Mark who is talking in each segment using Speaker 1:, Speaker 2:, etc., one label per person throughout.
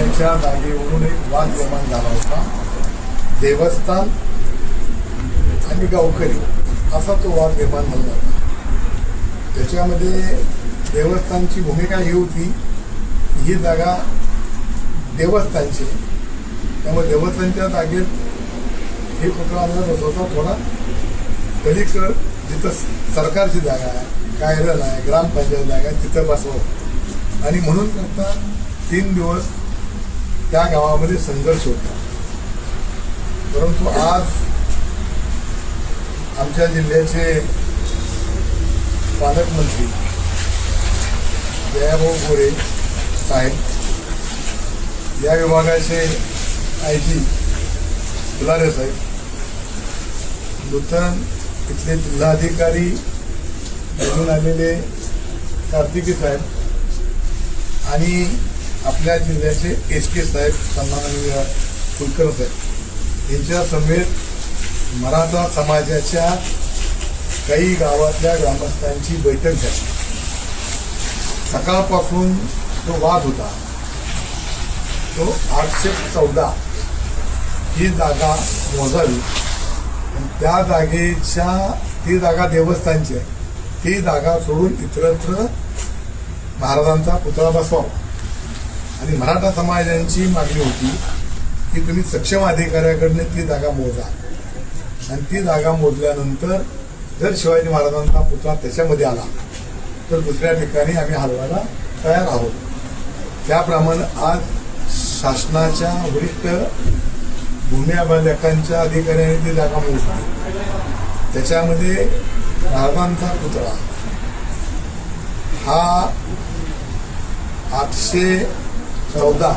Speaker 1: समाजाच्या जागेवरून एक वाद निर्माण झाला होता. देवस्थान आणि गावकरी असा तो वाद निर्माण झाला होता. त्याच्यामध्ये देवस्थानची भूमिका ही होती, ही जागा देवस्थानची, त्यामुळे देवस्थानच्या जागेत हे पुतळा आणला बसवता थोडा पलीकडं जिथं सरकारची जागा आहे, कायरल आहे, ग्रामपंचायत जागा आहे, तिथं बसवावं. आणि म्हणून करता 3 दिवस त्या गावामध्ये संघर्ष होता. परंतु आज आमच्या जिल्ह्याचे पालकमंत्री जयाभाऊ गोरे साहेब, या विभागाचे IG फुलारे साहेब, नूतन इथले जिल्हाधिकारी निवडून आलेले कार्तिकी साहेब आणि आपल्या जिल्ह्याचे SP साहेब सन्माननीय कुलकर्णी साहेब यांच्या समेत मराठा समाजाच्या काही गावातल्या ग्रामस्थांची बैठक झाली. सकाळपासून जो वाद होता तो 814 ही जागा मोजावी, त्या जागेच्या, ती जागा देवस्थानची आहे, ती जागा सोडून इतरत्र महाराजांचा पुतळा बसवावा. आणि मराठा समाजाची मागणी होती की तुम्ही सक्षम अधिकाऱ्याकडनं ती जागा मोजा, आणि ती जागा मोजल्यानंतर जर शिवाजी महाराजांचा पुतळा त्याच्यामध्ये आला तर दुसऱ्या ठिकाणी आम्ही हलवायला तयार आहोत. त्याप्रमाणे आज शासनाच्या वरिष्ठ भूमी अभिलेखांच्या अधिकाऱ्यांनी ती जागा मोजली. त्याच्यामध्ये महाराजांचा पुतळा हा 814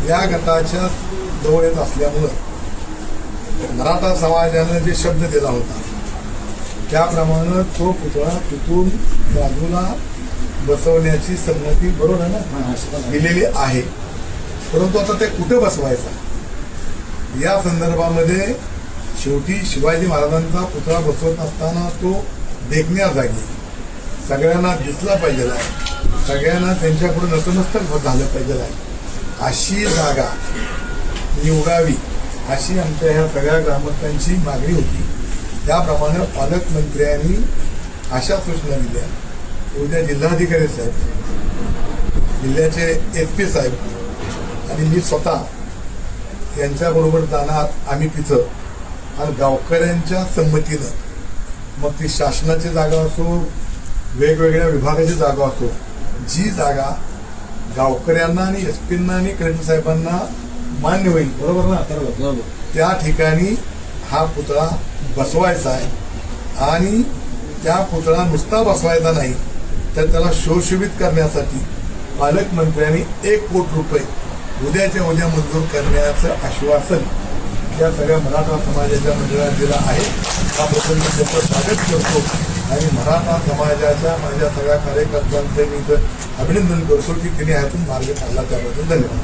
Speaker 1: या गटाच्या जवळ येत असल्यामुळं मराठा समाजानं जे शब्द दिला होता त्याप्रमाणे तो पुतळा तिथून बाजूला बसवण्याची संमती बरोबर आहे ना दिलेली आहे. परंतु आता ते कुठे बसवायचा या संदर्भामध्ये शेवटी शिवाजी महाराजांचा पुतळा बसवत असताना तो देखण्या जागी सगळ्यांना दिसला पाहिजे आहे, सगळ्यांना त्यांच्याकडून नतमस्तक झालं पाहिजे आहे, अशी जागा निवडावी अशी आमच्या ह्या सगळ्या ग्रामस्थांची मागणी होती. त्याप्रमाणे पालकमंत्र्यांनी अशा सूचना दिल्या. उद्या जिल्हाधिकारी साहेब, जिल्ह्याचे SP साहेब आणि मी स्वतः यांच्याबरोबर जाणार आम्ही तिथं, आणि गावकऱ्यांच्या संमतीनं, मग ती शासनाची जागा असो, वेगवेगळ्या विभागाची जागा असो, जी जागा गावकऱ्यांना आणि SPंना आणि कलेक्टर साहेबांना मान्य होईल, बरोबर ना, बरोबर, त्या ठिकाणी हा पुतळा बसवायचा आहे. आणि त्या पुतळा नुसता बसवायचा नाही तर त्याला सुशोभित करण्यासाठी पालकमंत्र्यांनी 1 कोटी रुपये उद्याच्या उद्या मंजूर करण्याचं आश्वासन या सगळ्या मराठा समाजाच्या मंडळात दिलं आहे. त्याबद्दल मी त्याचं स्वागत करतो आणि मराठा समाजाच्या माझ्या सगळ्या कार्यकर्त्यांचं मी अभिनंदन करतो की त्यांनी ह्यातून मार्ग काढला. त्याबद्दल धन्यवाद.